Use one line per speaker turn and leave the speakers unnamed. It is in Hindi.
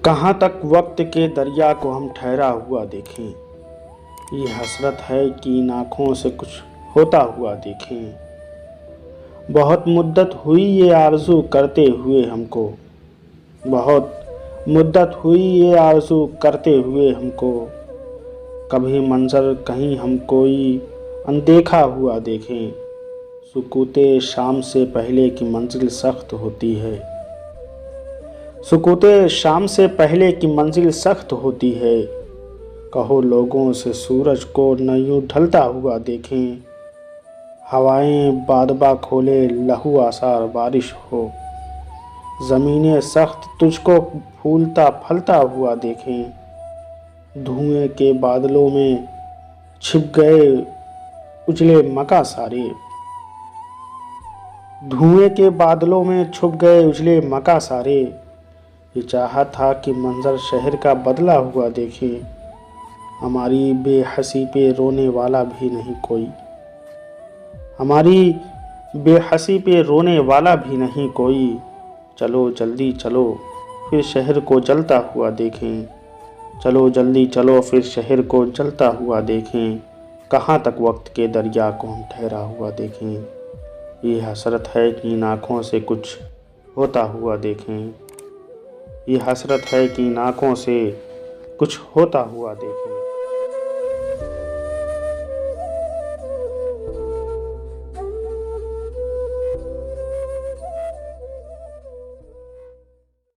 कहाँ तक वक्त के दरिया को हम ठहरा हुआ देखें। ये हसरत है कि इन आँखों से कुछ होता हुआ देखें। बहुत मुद्दत हुई ये आरज़ू करते हुए हमको, बहुत मुद्दत हुई ये आरज़ू करते हुए हमको। कभी मंज़र कहीं हम कोई अनदेखा हुआ देखें। सुकूते शाम से पहले की मंजिल सख्त होती है। सुकूते शाम से पहले की मंजिल सख्त होती है। कहो लोगों से सूरज को न यूं ढलता हुआ देखें। हवाएं बादबा खोले लहू आसार बारिश हो। ज़मीनें सख्त तुझको फूलता फलता हुआ देखें। धुएं के बादलों में छिप गए उजले मका सारे। धुएं के बादलों में छुप गए उजले मका सारे। ये चाहा था कि मंजर शहर का बदला हुआ देखे। हमारी बेहसी पे रोने वाला भी नहीं कोई। हमारी बेहसी पे रोने वाला भी नहीं कोई। चलो जल्दी चलो फिर शहर को जलता हुआ देखें। चलो जल्दी चलो फिर शहर को जलता हुआ देखें। कहाँ तक वक्त के दरिया को हम ठहरा हुआ देखें। ये हसरत है कि इन आँखों से कुछ होता हुआ देखें। ये हसरत है कि इन आँखों से कुछ होता हुआ देखें।